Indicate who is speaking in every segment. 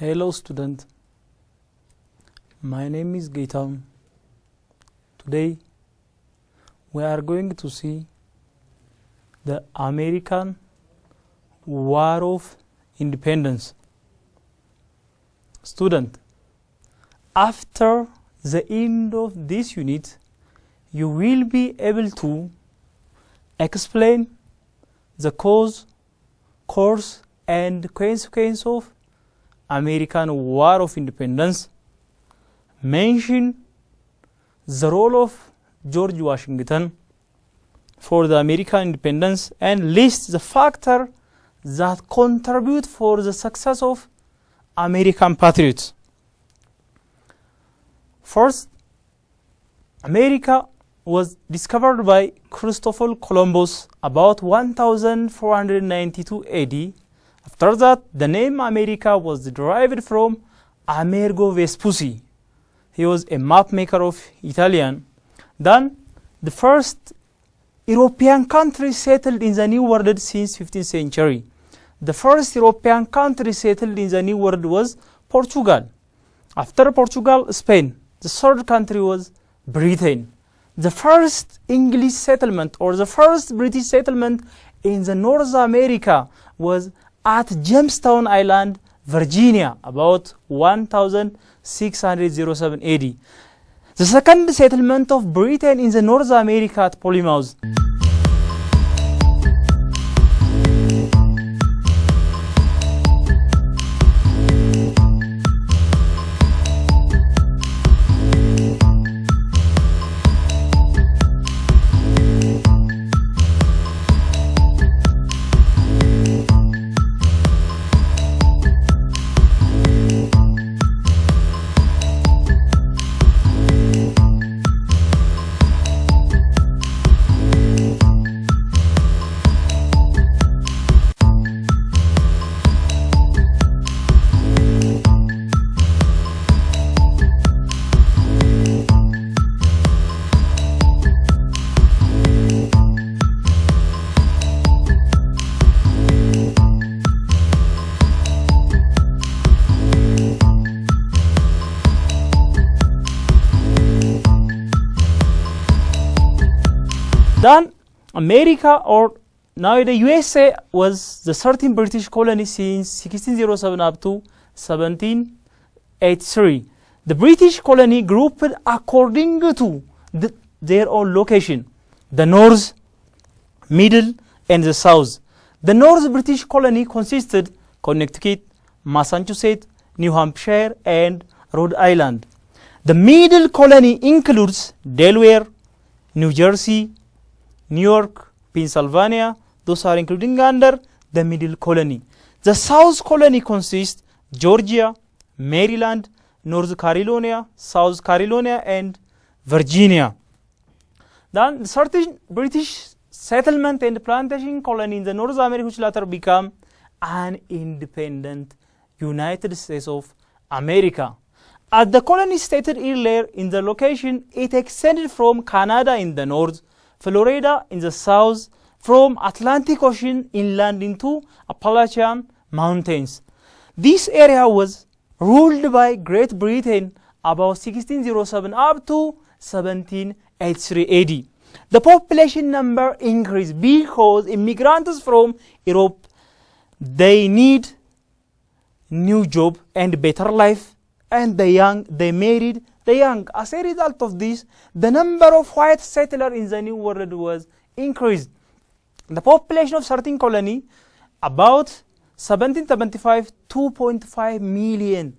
Speaker 1: Hello student, my name is Gaitam. Today we are going to see the American War of Independence. Student, after the end of this unit, you will be able to explain the cause, course and consequence of American War of Independence, mention the role of George Washington for the American independence, and list the factors that contribute for the success of American patriots. First, America was discovered by Christopher Columbus about 1492 AD. After that, the name America was derived from Amerigo Vespucci. He was a map maker of Italian. Then, the first European country settled in the New World since 15th century. The first European country settled in the New World was Portugal. After Portugal, Spain. The third country was Britain. The first English settlement or the first British settlement in the North America was at Jamestown Island, Virginia, about 1607 AD. The second settlement of Britain in the North America at Plymouth. Then America, or now the USA, was the 13th British colony since 1607 up to 1783. The British colony grouped according to their own location: the North, Middle and the South. The North British colony consisted Connecticut, Massachusetts, New Hampshire and Rhode Island. The Middle colony includes Delaware, New Jersey, New York, Pennsylvania. Those are including under the Middle colony. The South colony consists Georgia, Maryland, North Carolina, South Carolina and Virginia. Then the 13 British settlement and plantation colony in the North America, which later became an independent United States of America. As the colony stated earlier in the location, it extended from Canada in the north, Florida in the south, from Atlantic Ocean inland into Appalachian Mountains. This area was ruled by Great Britain about 1607 up to 1783 AD. The population number increased because immigrants from Europe, they need new job and better life, and the young, they married the young. As a result of this, the number of white settlers in the New World was increased. The population of certain colony, about 1775, 2.5 million.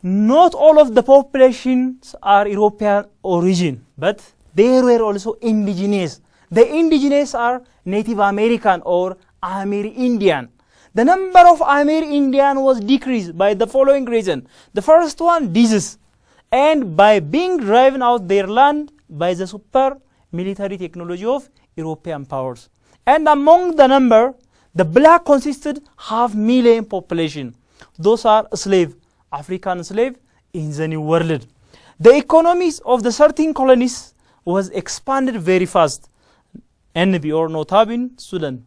Speaker 1: Not all of the populations are European origin, but there were also indigenous. The indigenous are Native American or Amerindian. The number of Amerindian was decreased by the following reason. The first one, disease, and by being driven out their land by the super military technology of European powers. And among the number, the black consisted 500,000 population. Those are slave, African slave in the New World. The economies of the 13 colonies was expanded very fast. NB or Notabin Sudan.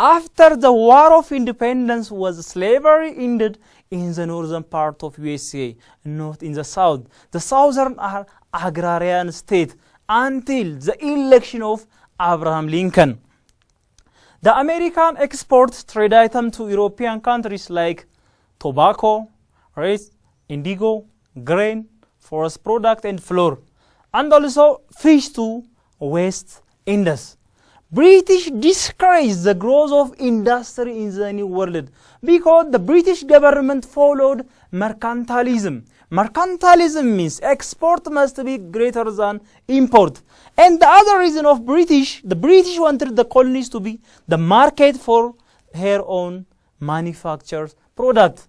Speaker 1: After the War of Independence was slavery ended in the northern part of USA, not in the south. The southern are agrarian state until the election of Abraham Lincoln. The American exports trade items to European countries like tobacco, rice, indigo, grain, forest product, and flour, and also fish to West Indies. British discouraged the growth of industry in the New World because the British government followed mercantilism. Mercantilism means export must be greater than import. And the other reason of the British wanted the colonies to be the market for their own manufactured product.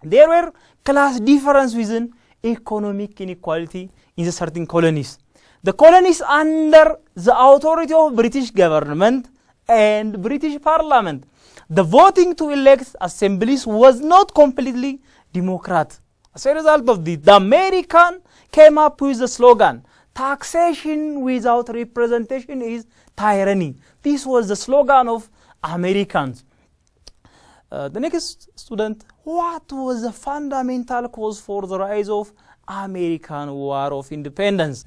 Speaker 1: There were class difference within economic inequality in the certain colonies. The colonies under the authority of British government and British Parliament. The voting to elect assemblies was not completely democratic. As a result of this, the American came up with the slogan, "Taxation without representation is tyranny." This was the slogan of Americans. The next student, what was the fundamental cause for the rise of American War of Independence?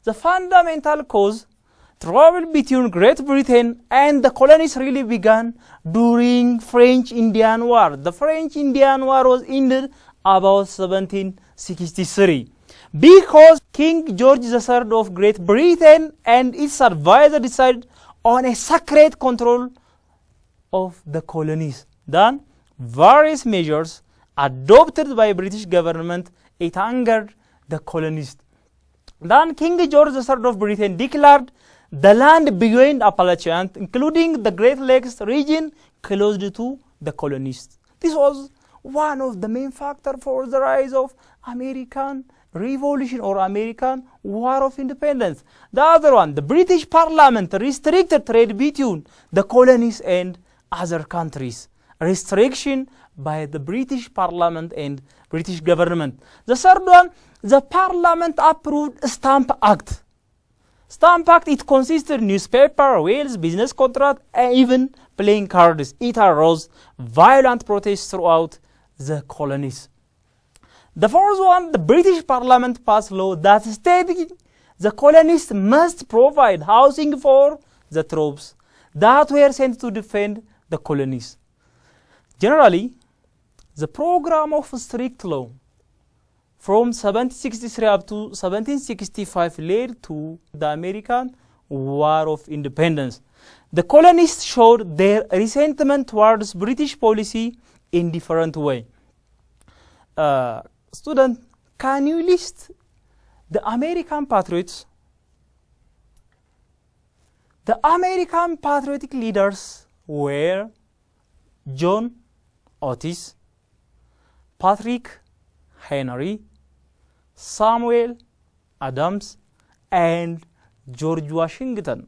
Speaker 1: The fundamental cause, trouble between Great Britain and the colonies really began during French Indian War. The French Indian War was ended about 1763 because King George III of Great Britain and its advisor decided on a secret control of the colonies. Then various measures adopted by British government, it angered the colonists. Then King George III of Britain declared the land beyond Appalachian, including the Great Lakes region, closed to the colonists. This was one of the main factors for the rise of American Revolution or American War of Independence. The other one, the British Parliament restricted trade between the colonies and other countries. Restriction by the British Parliament and British government. The third one, the Parliament approved Stamp Act. Stamp Act, it consisted newspaper, wills, business contract, and even playing cards. It arose violent protests throughout the colonies. The fourth one, the British Parliament passed law that stated the colonists must provide housing for the troops that were sent to defend the colonies. Generally, the program of strict law from 1763 up to 1765 led to the American War of Independence. The colonists showed their resentment towards British policy in different way. Student, can you list the American patriots? The American patriotic leaders were John Otis, Patrick Henry, Samuel Adams, and George Washington.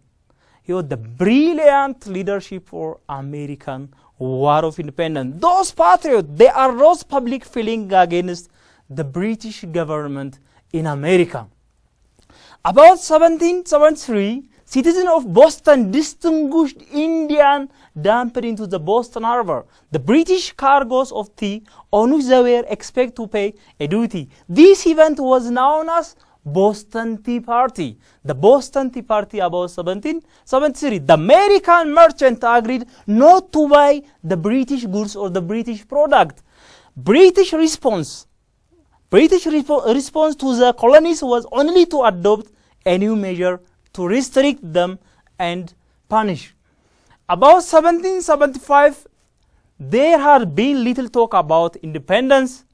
Speaker 1: He was the brilliant leadership for American War of Independence. Those patriots, they arose public feeling against the British government in America. About 1773, citizens of Boston distinguished Indian dumped into the Boston Harbor the British cargoes of tea on which they were expected to pay a duty. This event was known as Boston Tea Party. The Boston Tea Party about 1773. The American merchant agreed not to buy the British goods or the British product. British response to the colonies was only to adopt a new measure to restrict them and punish. About 1775, there had been little talk about independence.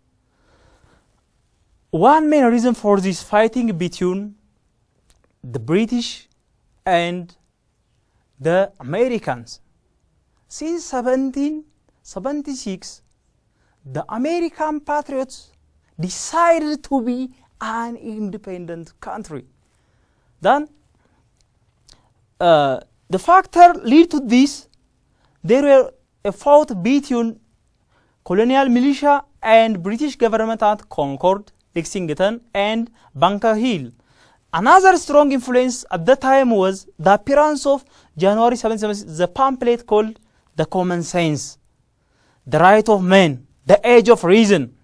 Speaker 1: One main reason for this fighting between the British and the Americans. since 1776, the American patriots decided to be an independent country. Then, the factor lead to this, there were a fight between colonial militia and British government at Concord, Lexington, and Bunker Hill. Another strong influence at that time was the appearance of January 1776, the pamphlet called The Common Sense, The Right of Man, The Age of Reason.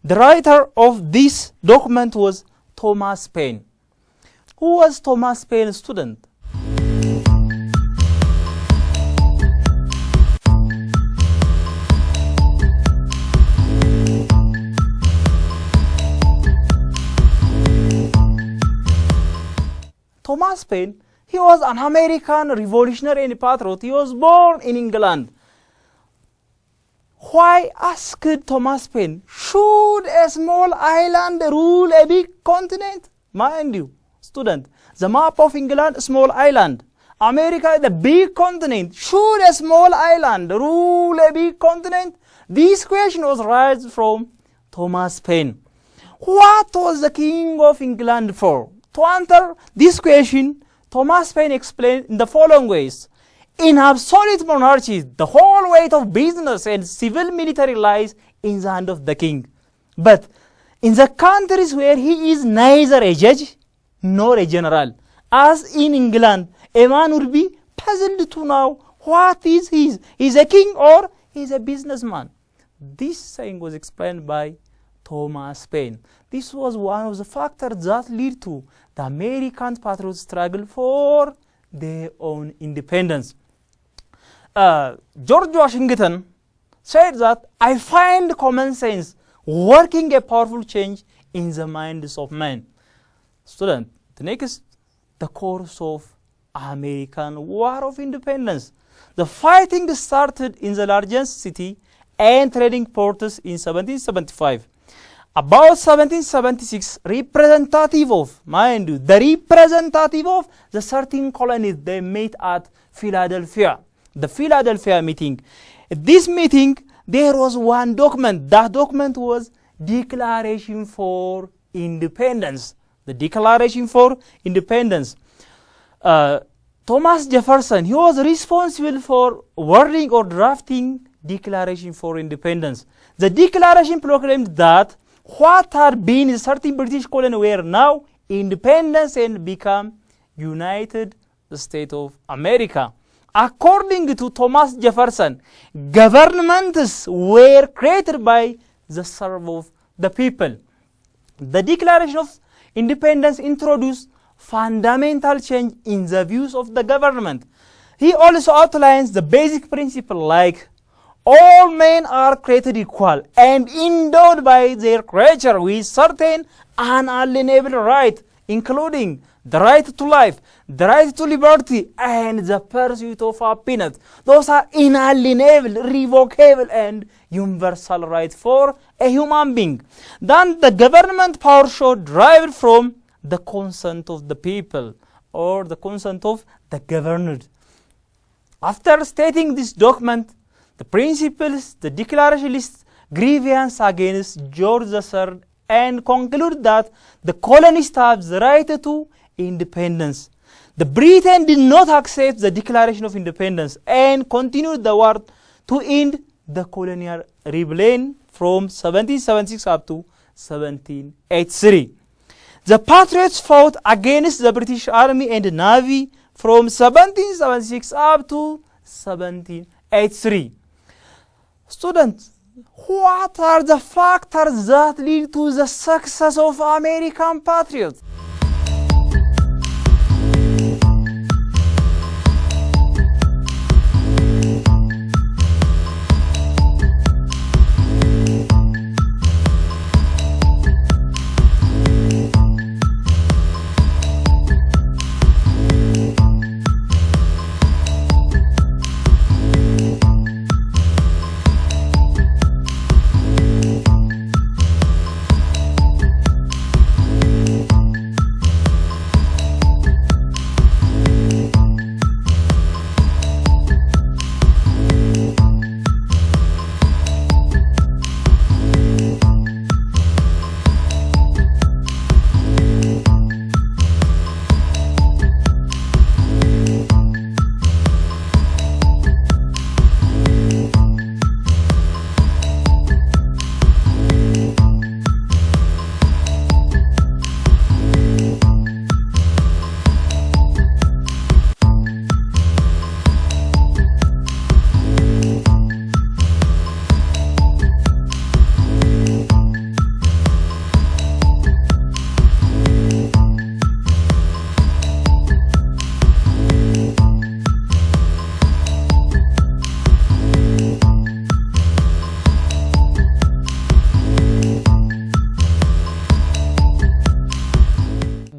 Speaker 1: The writer of this document was Thomas Paine. Who was Thomas Paine's student? Thomas Paine, he was an American revolutionary and patriot. He was born in England. Why, asked Thomas Paine, should a small island rule a big continent? Mind you, student, the map of England, a small island. America, the big continent. Should a small island rule a big continent? This question was raised from Thomas Paine. What was the King of England for? To answer this question, Thomas Paine explained in the following ways. In absolute monarchy, the whole weight of business and civil military lies in the hand of the king. But in the countries where he is neither a judge nor a general, as in England, a man would be puzzled to know what is he. Is a king or is a businessman. This saying was explained by Thomas Paine. This was one of the factors that lead to the American patriots' struggle for their own independence. George Washington said that I find common sense working a powerful change in the minds of men. Student, the next, the course of American War of Independence. The fighting started in the largest city and trading ports in 1775. About 1776, representative of, mind you, the representative of the 13 colonies, they met at Philadelphia, the Philadelphia meeting. At this meeting, there was one document. That document was Declaration for Independence. The Declaration for Independence. Thomas Jefferson, he was responsible for wording or drafting Declaration for Independence. The Declaration proclaimed that what had been the 13 British colonies were now independent and become United States of America. According to Thomas Jefferson, governments were created by the service of the people. The Declaration of Independence introduced fundamental change in the views of the government. He also outlines the basic principle like all men are created equal and endowed by their creator with certain unalienable rights, including the right to life, the right to liberty, and the pursuit of happiness. Those are inalienable, revocable, and universal rights for a human being. Then the government power should derive from the consent of the people or the consent of the governed. After stating this document, the principles, the declaration lists grievance against George III and conclude that the colonists have the right to independence. The Britain did not accept the Declaration of Independence and continued the war to end the colonial rebellion from 1776 up to 1783. The Patriots fought against the British Army and Navy from 1776 up to 1783. Students, what are the factors that lead to the success of American patriots?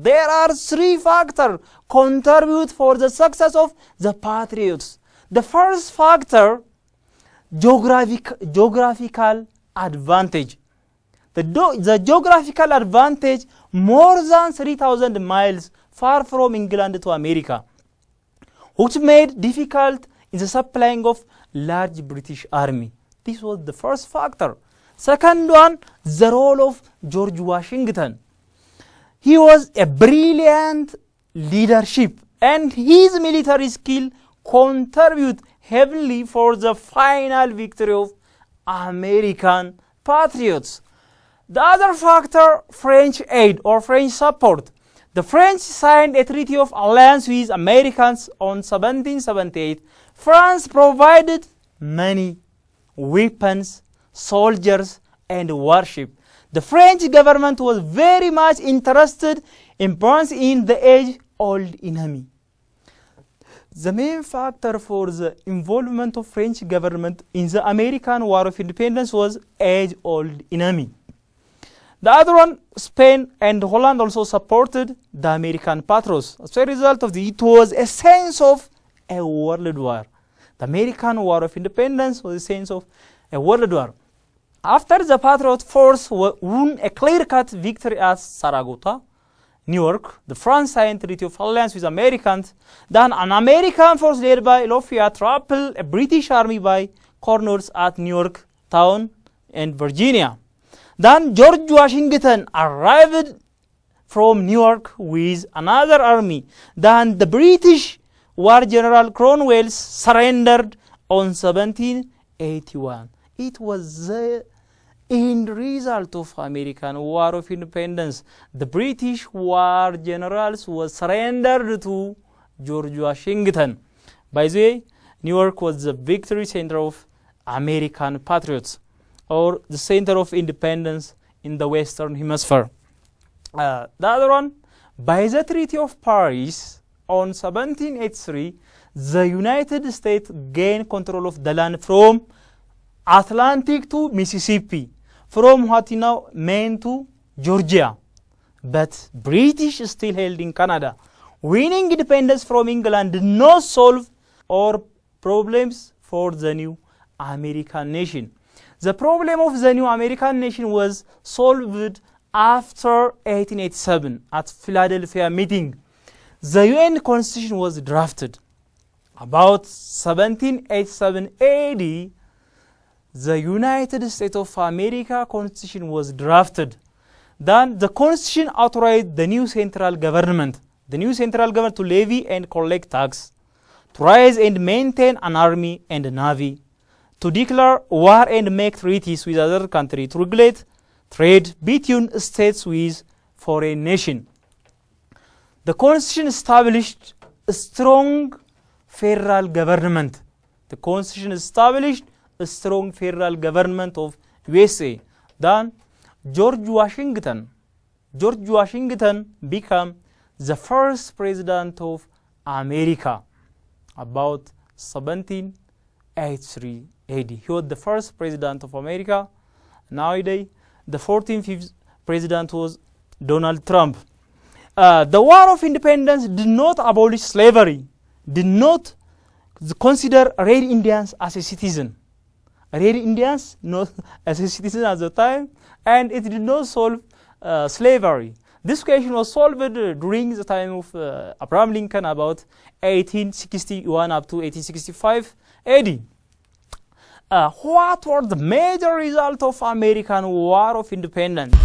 Speaker 1: there are three factors contribute for the success of the patriots. The first factor, geographical advantage. The geographical advantage, more than 3,000 miles far from England to America, which made difficult in the supplying of large British army. This was the first factor. Second one, the role of George Washington. He was a brilliant leadership, and his military skill contribute heavily for the final victory of American patriots. The other factor, French aid or French support. The French signed a treaty of alliance with Americans on 1778. France provided money, weapons, soldiers, and warship. The French government was very much interested in balancing the age-old enemy. The main factor for the involvement of French government in the American War of Independence was age-old enemy. The other one, Spain and Holland also supported the American patriots. As a result of it was a sense of a world war. The American War of Independence was a sense of a world war. After the Patriot force won a clear-cut victory at Saratoga, New York, the France signed a treaty of alliance with Americans. Then an American force led by Lafayette repelled a British army by corners at New York town and Virginia. Then George Washington arrived from New York with another army. Then the British War General Cromwell surrendered on 1781. It was the end result of American War of Independence. The British war generals were surrendered to George Washington. By the way, New York was the victory center of American patriots, or the center of independence in the Western Hemisphere. The other one, by the Treaty of Paris on 1783, the United States gained control of the land from Atlantic to Mississippi, from what is now Maine to Georgia. But British still held in Canada. Winning independence from England did not solve our problems for the new American nation. The problem of the new American nation was solved after 1887 at Philadelphia meeting. The UN Constitution was drafted. About 1787 AD, the United States of America Constitution was drafted. Then the Constitution authorized the new central government. The new central government to levy and collect tax, to raise and maintain an army and a navy, to declare war and make treaties with other countries, to regulate trade between states with foreign nations. The Constitution established a strong federal government. The Constitution established a strong federal government of USA. Then George Washington became the first president of America about 1783 AD. He was the first president of America. Nowadays, the 14th president was Donald Trump. The War of Independence did not abolish slavery, did not consider Red Indians as a citizen. Red Indians not as a citizen at the time, and it did not solve slavery. This question was solved during the time of Abraham Lincoln, about 1861 up to 1865 AD. What were the major results of American War of Independence?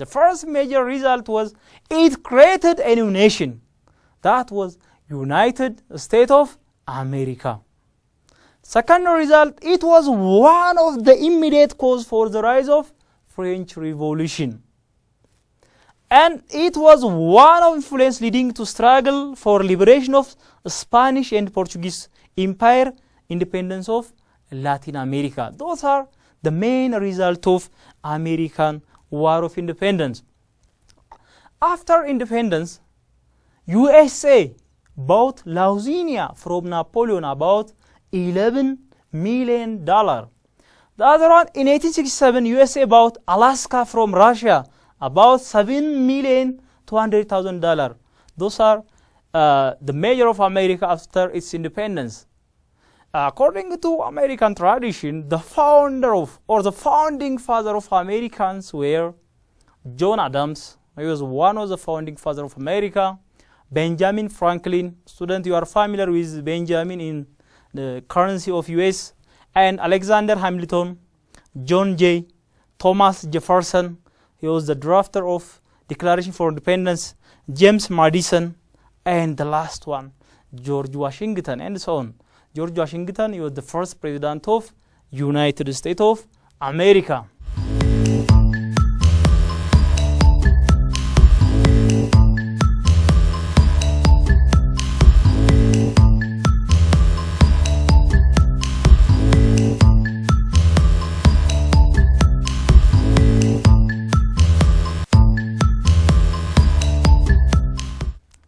Speaker 1: The first major result was it created a new nation. That was United States of America. Second result, it was one of the immediate cause for the rise of French Revolution. And it was one of influence leading to struggle for liberation of Spanish and Portuguese Empire, independence of Latin America. Those are the main result of American War of Independence. After independence, USA bought Louisiana from Napoleon about $11 million. The other one, in 1867, USA bought Alaska from Russia about $7,200,000. Those are the major of America after its independence. According to American tradition, the founder of, or the founding father of Americans were John Adams. He was one of the founding father of America. Benjamin Franklin, student, you are familiar with Benjamin in the currency of US, and Alexander Hamilton, John Jay, Thomas Jefferson, he was the drafter of Declaration for Independence, James Madison, and the last one, George Washington, and so on. George Washington, he was the first president of United States of America.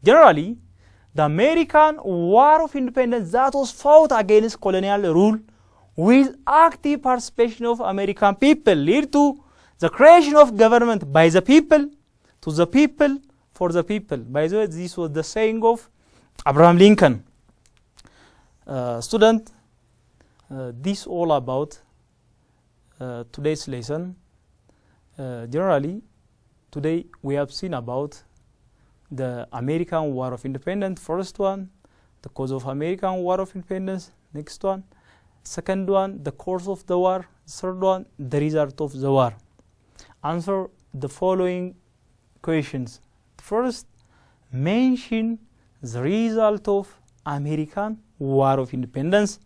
Speaker 1: Generally, the American War of Independence that was fought against colonial rule with active participation of American people led to the creation of government by the people, to the people, for the people. By the way, this was the saying of Abraham Lincoln. Student, this all about today's lesson. Generally, today we have seen about the American War of Independence. First one, the cause of American War of Independence. Next one, second one, the course of the war. Third one, the result of the war. Answer the following questions. First, mention the result of American War of Independence.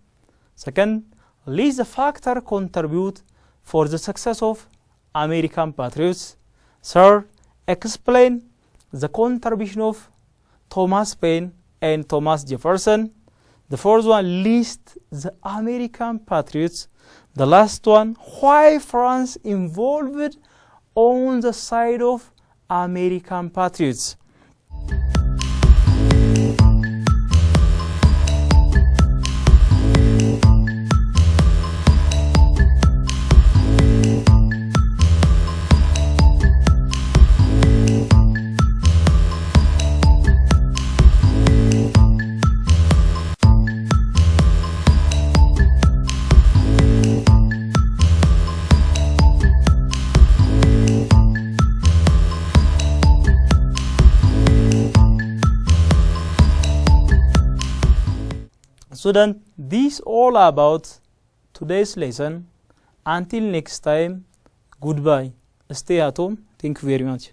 Speaker 1: Second, list the factor contribute for the success of American patriots. Third, explain the contribution of Thomas Paine and Thomas Jefferson. The fourth one, list the American patriots. The last one, why France involved on the side of American patriots. Student, this all about today's lesson. Until next time, goodbye. Stay at home. Thank you very much.